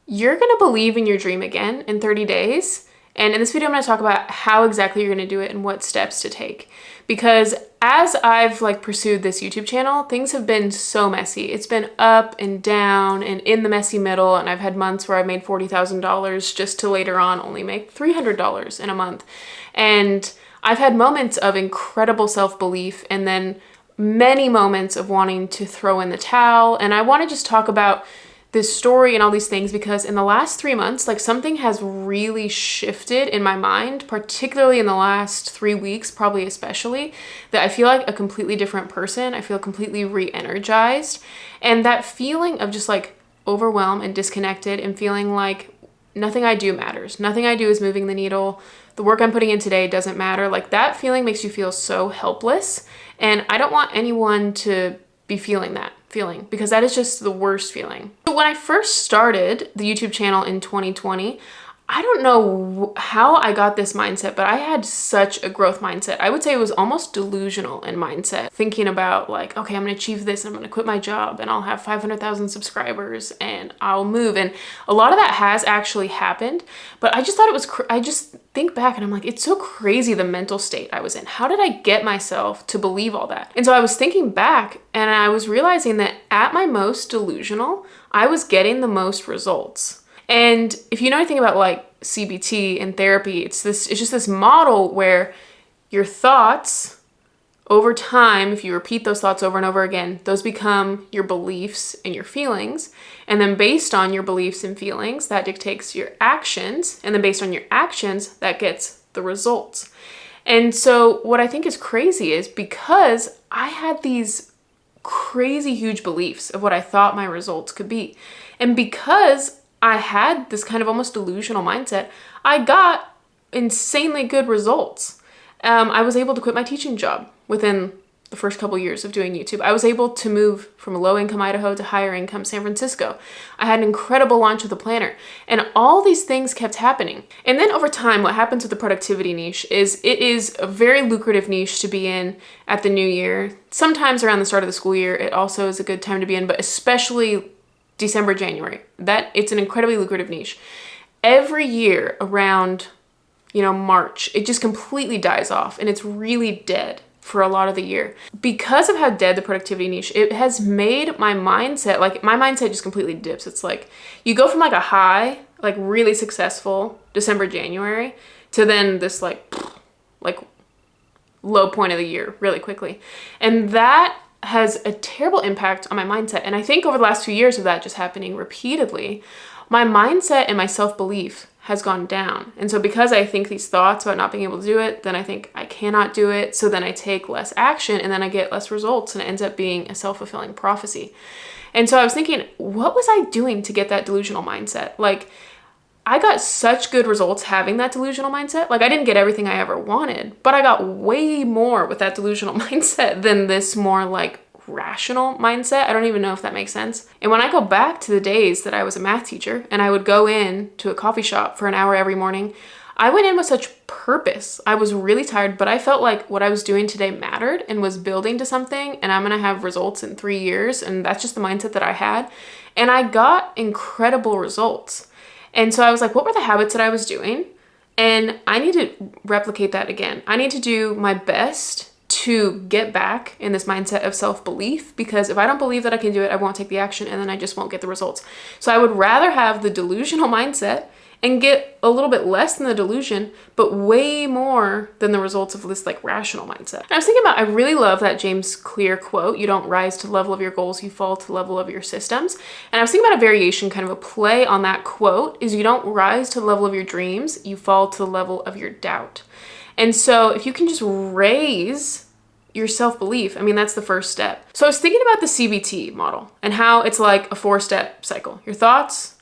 you're going to believe in your dream again in 30 days. And in this video, I'm going to talk about how exactly you're going to do it and what steps to take. Because as I've pursued this YouTube channel, things have been so messy. It's been up and down and in the messy middle. And I've had months where I've made $40,000 just to later on only make $300 in a month. And I've had moments of incredible self-belief and then many moments of wanting to throw in the towel. And I want to just talk about this story and all these things because in the last 3 months, something has really shifted in my mind, particularly in the last 3 weeks, probably especially, that I feel like a completely different person. I feel completely re-energized. And that feeling of just overwhelmed and disconnected and feeling like nothing I do matters. Nothing I do is moving the needle. The work I'm putting in today doesn't matter. That feeling makes you feel so helpless. And I don't want anyone to be feeling that feeling because that is just the worst feeling. So when I first started the YouTube channel in 2020, I don't know how I got this mindset, but I had such a growth mindset. I would say it was almost delusional in mindset, thinking about okay, I'm gonna achieve this, and I'm gonna quit my job and I'll have 500,000 subscribers and I'll move. And a lot of that has actually happened, but I just thought it was, I just think back and I'm it's so crazy the mental state I was in. How did I get myself to believe all that? And so I was thinking back and I was realizing that at my most delusional, I was getting the most results. And if you know anything about CBT and therapy, it's just this model where your thoughts over time, if you repeat those thoughts over and over again, those become your beliefs and your feelings. And then based on your beliefs and feelings, that dictates your actions. And then based on your actions, that gets the results. And so what I think is crazy is because I had these crazy huge beliefs of what I thought my results could be. And because I had this kind of almost delusional mindset, I got insanely good results. I was able to quit my teaching job within the first couple years of doing YouTube. I was able to move from low-income Idaho to higher-income San Francisco. I had an incredible launch of the planner, and all these things kept happening. And then over time, what happens with the productivity niche is it is a very lucrative niche to be in at the new year. Sometimes around the start of the school year, it also is a good time to be in, but especially December, January. It's an incredibly lucrative niche. Every year around, March, it just completely dies off and it's really dead for a lot of the year. Because of how dead the productivity niche, it has made my mindset, my mindset just completely dips. It's you go from a high, really successful December, January to then this low point of the year really quickly. And that has a terrible impact on my mindset. And I think over the last few years of that just happening repeatedly, my mindset and my self-belief has gone down. And so because I think these thoughts about not being able to do it, then I think I cannot do it. So then I take less action and then I get less results and it ends up being a self-fulfilling prophecy. And so I was thinking, what was I doing to get that delusional mindset? I got such good results having that delusional mindset. I didn't get everything I ever wanted, but I got way more with that delusional mindset than this more rational mindset. I don't even know if that makes sense. And when I go back to the days that I was a math teacher and I would go in to a coffee shop for an hour every morning, I went in with such purpose. I was really tired, but I felt like what I was doing today mattered and was building to something, and I'm gonna have results in 3 years. And that's just the mindset that I had. And I got incredible results. And so I was what were the habits that I was doing? And I need to replicate that again. I need to do my best to get back in this mindset of self-belief, because if I don't believe that I can do it, I won't take the action and then I just won't get the results. So I would rather have the delusional mindset and get a little bit less than the delusion, but way more than the results of this rational mindset. And I was thinking about, I really love that James Clear quote, you don't rise to the level of your goals, you fall to the level of your systems. And I was thinking about a variation, kind of a play on that quote, is you don't rise to the level of your dreams, you fall to the level of your doubt. And so if you can just raise your self-belief, that's the first step. So I was thinking about the CBT model and how it's a 4-step cycle. Your thoughts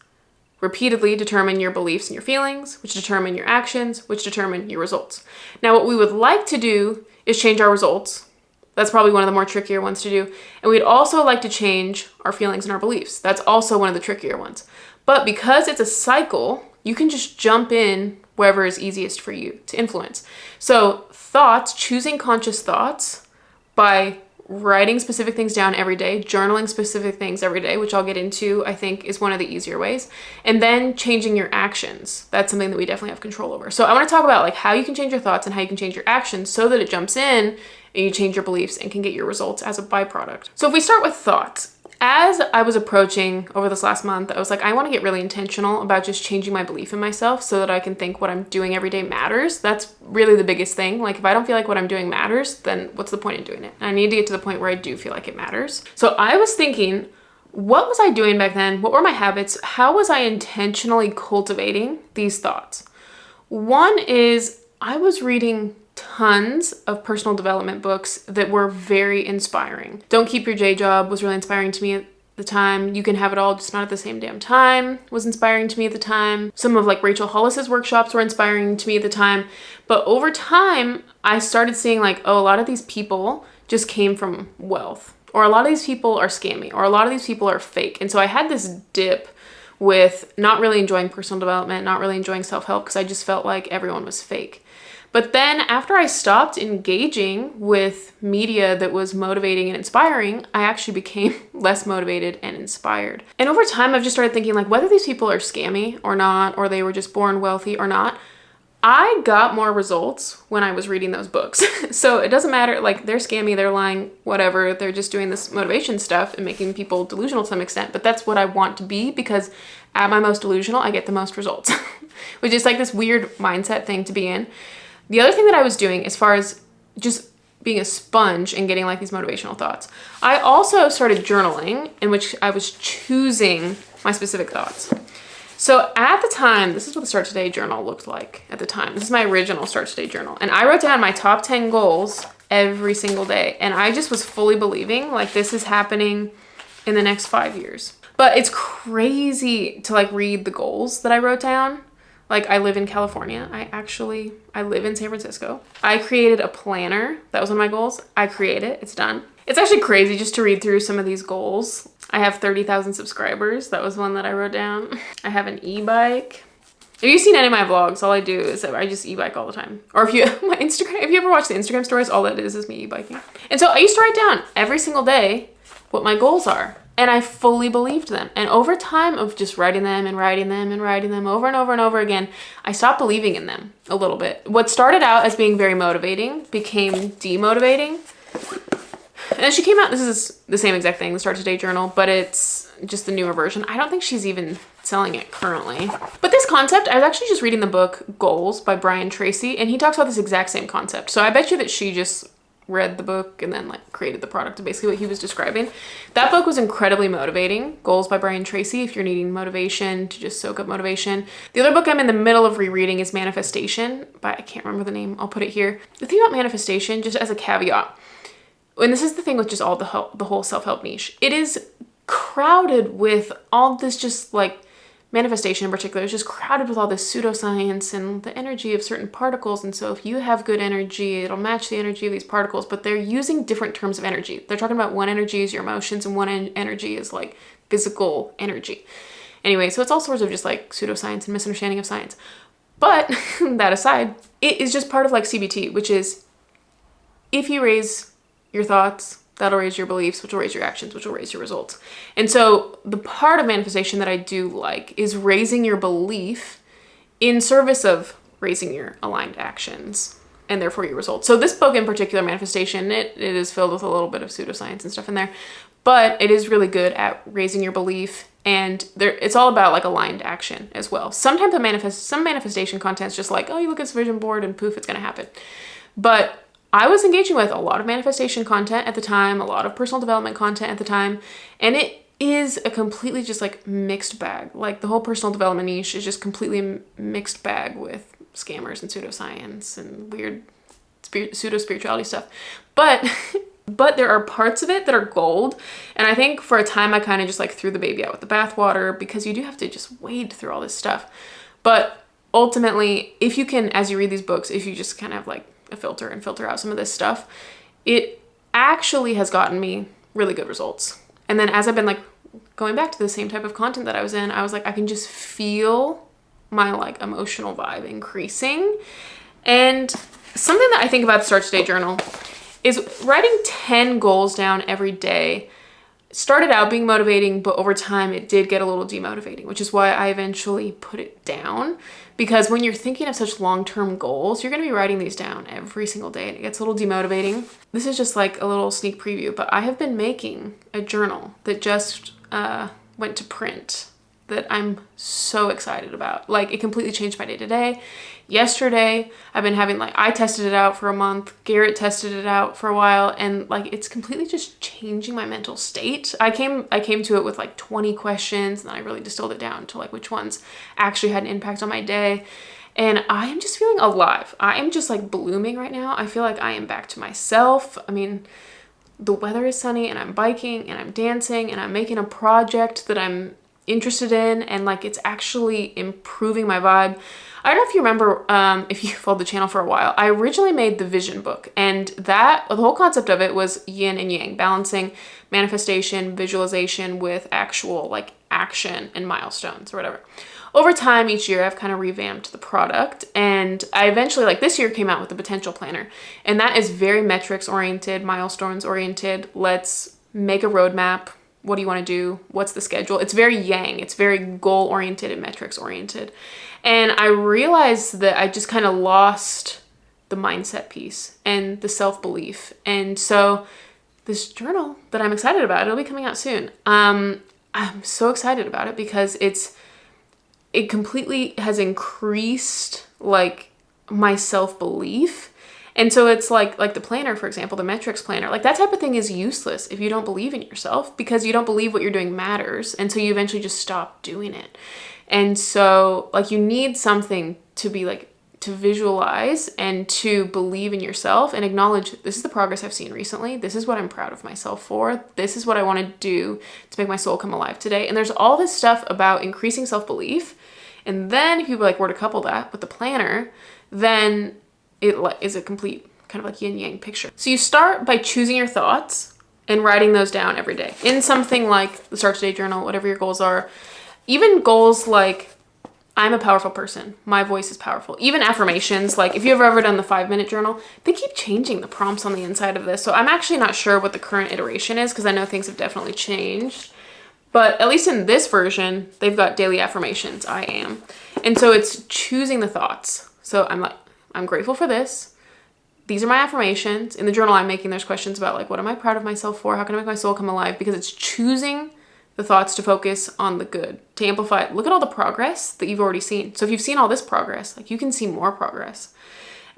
repeatedly determine your beliefs and your feelings, which determine your actions, which determine your results. Now, what we would like to do is change our results. That's probably one of the more trickier ones to do. And we'd also like to change our feelings and our beliefs. That's also one of the trickier ones. But because it's a cycle, you can just jump in wherever is easiest for you to influence. So thoughts, choosing conscious thoughts by writing specific things down every day, journaling specific things every day, which I'll get into, I think is one of the easier ways. And then changing your actions. That's something that we definitely have control over. So I want to talk about like how you can change your thoughts and how you can change your actions so that it jumps in and you change your beliefs and can get your results as a byproduct. So if we start with thoughts, as I was approaching over this last month, I was like, I want to get really intentional about just changing my belief in myself so that I can think what I'm doing every day matters. That's really the biggest thing. Like if I don't feel like what I'm doing matters, then what's the point in doing it? And I need to get to the point where I do feel like it matters. So I was thinking, what was I doing back then? What were my habits? How was I intentionally cultivating these thoughts? One is I was reading tons of personal development books that were very inspiring. Don't Keep Your Day Job was really inspiring to me at the time. You Can Have It All, Just Not at the Same Damn Time was inspiring to me at the time. Some of like Rachel Hollis's workshops were inspiring to me at the time. But over time, I started seeing like, oh, a lot of these people just came from wealth, or a lot of these people are scammy, or a lot of these people are fake. And so I had this dip with not really enjoying personal development, not really enjoying self-help, because I just felt like everyone was fake. But then after I stopped engaging with media that was motivating and inspiring, I actually became less motivated and inspired. And over time, I've just started thinking like whether these people are scammy or not, or they were just born wealthy or not, I got more results when I was reading those books. So it doesn't matter, like they're scammy, they're lying, whatever, they're just doing this motivation stuff and making people delusional to some extent, but that's what I want to be because at my most delusional, I get the most results, which is like this weird mindset thing to be in. The other thing that I was doing as far as just being a sponge and getting like these motivational thoughts, I also started journaling in which I was choosing my specific thoughts. So at the time, this is what the Start Today journal looked like at the time. This is my original Start Today journal. And I wrote down my top 10 goals every single day. And I just was fully believing like this is happening in the next 5 years. But it's crazy to like read the goals that I wrote down. Like I live in California. I live in San Francisco. I created a planner. That was one of my goals. I created it. It's done. It's actually crazy just to read through some of these goals. I have 30,000 subscribers. That was one that I wrote down. I have an e-bike. If you've seen any of my vlogs, all I do is I just e-bike all the time. Or if you ever watch the Instagram stories, all that is me e-biking. And so I used to write down every single day what my goals are. And I fully believed them. And over time of just writing them and writing them and writing them over and over and over again, I stopped believing in them a little bit. What started out as being very motivating became demotivating. And then she came out, this is the same exact thing, the Start Today journal, but it's just the newer version. I don't think she's even selling it currently. But this concept, I was actually just reading the book Goals by Brian Tracy, and he talks about this exact same concept. So I bet you that she just read the book and then like created the product of basically what he was describing. That book was incredibly motivating. Goals by Brian Tracy, if you're needing motivation to just soak up motivation. The other book I'm in the middle of rereading is Manifestation, but I can't remember the name. I'll put it here. The thing about manifestation, just as a caveat, and this is the thing with just all the whole self-help niche, it is crowded with all this just like manifestation in particular is just crowded with all this pseudoscience and the energy of certain particles. And so if you have good energy, it'll match the energy of these particles, but they're using different terms of energy. They're talking about one energy is your emotions and one energy is like physical energy. Anyway, so it's all sorts of just like pseudoscience and misunderstanding of science. But that aside, it is just part of like CBT, which is if you raise your thoughts, that'll raise your beliefs, which will raise your actions, which will raise your results. And so the part of manifestation that I do like is raising your belief in service of raising your aligned actions and therefore your results. So this book in particular, Manifestation, it is filled with a little bit of pseudoscience and stuff in there, but it is really good at raising your belief, and it's all about like aligned action as well. Sometimes some manifestation content is just like, oh, you look at this vision board and poof, it's gonna happen. But I was engaging with a lot of manifestation content at the time, a lot of personal development content at the time, and it is a completely just like mixed bag. Like the whole personal development niche is just completely mixed bag with scammers and pseudoscience and weird pseudo-spirituality stuff. But there are parts of it that are gold, and I think for a time I kind of just like threw the baby out with the bathwater because you do have to just wade through all this stuff. But ultimately, if you can, as you read these books, if you just kind of like a filter and filter out some of this stuff, it actually has gotten me really good results. And then as I've been like going back to the same type of content that I was in, I was like, I can just feel my like emotional vibe increasing. And something that I think about the Start Today journal is writing 10 goals down every day started out being motivating, but over time it did get a little demotivating, which is why I eventually put it down. Because when you're thinking of such long-term goals, you're going to be writing these down every single day and it gets a little demotivating. This is just like a little sneak preview, but I have been making a journal that just went to print that I'm so excited about. Like, it completely changed my day to day. Yesterday, I've been having, like, I tested it out for a month. Garrett tested it out for a while, and like, it's completely just changing my mental state. I came to it with like 20 questions, and then I really distilled it down to like which ones actually had an impact on my day. And I am just feeling alive. I am just like blooming right now. I feel like I am back to myself. I mean, the weather is sunny and I'm biking and I'm dancing and I'm making a project that I'm interested in, and like, it's actually improving my vibe. I don't know if you remember, if you followed the channel for a while, I originally made the vision book, and the whole concept of it was yin and yang, balancing manifestation, visualization with actual like action and milestones or whatever. Over time, each year, I've kind of revamped the product, and I eventually, like this year, came out with the potential planner, and that is very metrics oriented, milestones oriented. Let's make a roadmap. What do you want to do? What's the schedule? It's very yang. It's very goal oriented and metrics oriented. And I realized that I just kind of lost the mindset piece and the self-belief. And so this journal that I'm excited about, it'll be coming out soon. I'm so excited about it because it completely has increased like my self-belief. And so it's like the planner, for example, the metrics planner, like that type of thing is useless if you don't believe in yourself, because you don't believe what you're doing matters. And so you eventually just stop doing it. And so like, you need something to be like, to visualize and to believe in yourself and acknowledge, this is the progress I've seen recently. This is what I'm proud of myself for. This is what I want to do to make my soul come alive today. And there's all this stuff about increasing self-belief. And then if you like were to couple that with the planner, then it is a complete kind of like yin yang picture. So you start by choosing your thoughts and writing those down every day in something like the Start Today journal, whatever your goals are. Even goals like, I'm a powerful person. My voice is powerful. Even affirmations, like if you've ever done the 5-minute journal, they keep changing the prompts on the inside of this. So I'm actually not sure what the current iteration is, because I know things have definitely changed. But at least in this version, they've got daily affirmations, I am. And so it's choosing the thoughts. So I'm like, I'm grateful for this. These are my affirmations. In the journal I'm making, there's questions about like, what am I proud of myself for? How can I make my soul come alive? Because it's choosing the thoughts to focus on the good, to amplify it. Look at all the progress that you've already seen. So if you've seen all this progress, like you can see more progress.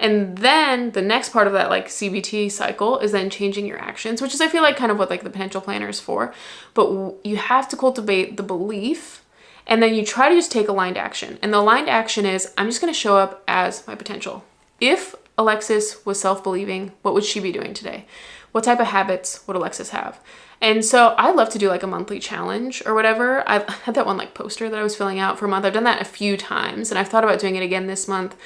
And then the next part of that like CBT cycle is then changing your actions, which is, I feel like, kind of what like the potential planner is for. But you have to cultivate the belief, and then you try to just take aligned action. And the aligned action is, I'm just going to show up as my potential. If Alexis was self-believing, what would she be doing today? What type of habits would Alexis have? And so I love to do like a monthly challenge or whatever. I had that one like poster that I was filling out for a month. I've done that a few times, and I've thought about doing it again this month,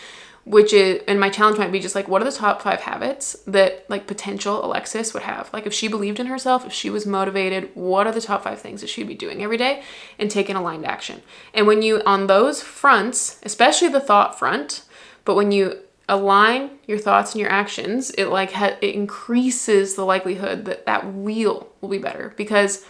which is, and my challenge might be just like, what are the top 5 habits that like potential Alexis would have? Like if she believed in herself, if she was motivated, what are the top 5 things that she'd be doing every day, and taking aligned action? And when you, on those fronts, especially the thought front, but when you align your thoughts and your actions, it like it increases the likelihood that that wheel will be better, because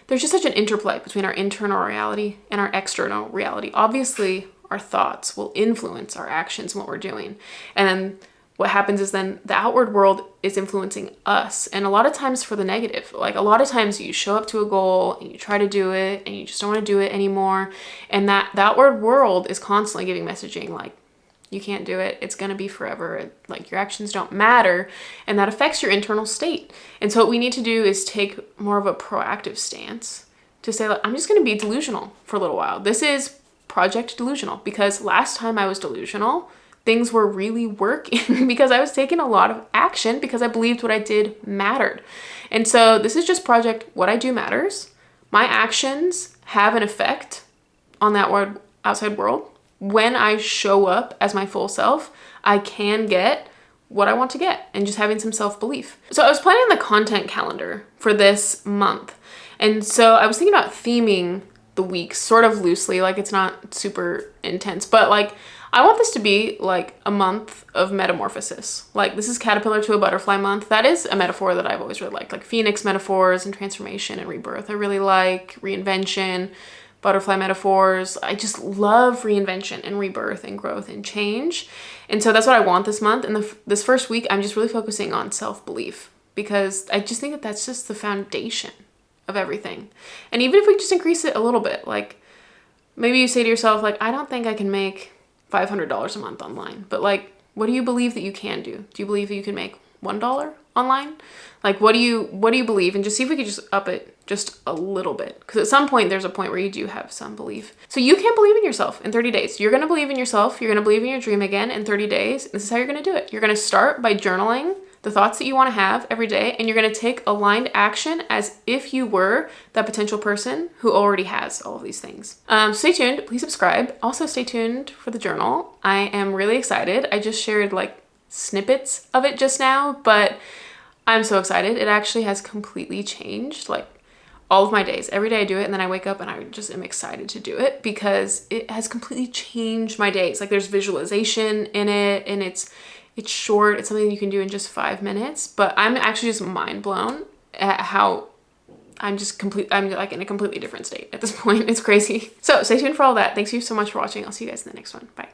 there's just such an interplay between our internal reality and our external reality. Obviously, our thoughts will influence our actions and what we're doing. And then what happens is then the outward world is influencing us. And a lot of times for the negative. Like a lot of times you show up to a goal and you try to do it and you just don't want to do it anymore. And that the outward world is constantly giving messaging like, you can't do it. It's going to be forever. Like your actions don't matter. And that affects your internal state. And so what we need to do is take more of a proactive stance to say, like, I'm just going to be delusional for a little while. This is Project Delusional, because last time I was delusional, things were really working because I was taking a lot of action because I believed what I did mattered. And so this is just Project What I Do Matters. My actions have an effect on that outside world. When I show up as my full self, I can get what I want to get, and just having some self-belief. So I was planning the content calendar for this month. And so I was thinking about theming the weeks sort of loosely, like it's not super intense, but like I want this to be like a month of metamorphosis. Like this is caterpillar to a butterfly month. That is a metaphor that I've always really liked, like phoenix metaphors and transformation and rebirth. I really like reinvention, butterfly metaphors. I just love reinvention and rebirth and growth and change. And so that's what I want this month. And this first week, I'm just really focusing on self-belief, because I just think that that's just the foundation of everything. And even if we just increase it a little bit, like maybe you say to yourself, like, I don't think I can make $500 a month online, but like, what do you believe that you can do? Do you believe that you can make $1 online? Like, what do you believe? And just see if we could just up it just a little bit. Because at some point, there's a point where you do have some belief. So you can believe in yourself in 30 days. You're going to believe in yourself. You're going to believe in your dream again in 30 days. This is how you're going to do it. You're going to start by journaling the thoughts that you want to have every day, and you're going to take aligned action as if you were that potential person who already has all of these things. Stay tuned. Please subscribe. Also stay tuned for the journal. I am really excited. I just shared like snippets of it just now, but I'm so excited. It actually has completely changed like all of my days. Every day I do it, and then I wake up and I just am excited to do it because it has completely changed my days. Like there's visualization in it, and it's short. It's something you can do in just 5 minutes, but I'm actually just mind blown at how I'm like in a completely different state at this point. It's crazy. So stay tuned for all that. Thanks you so much for watching. I'll see you guys in the next one. Bye.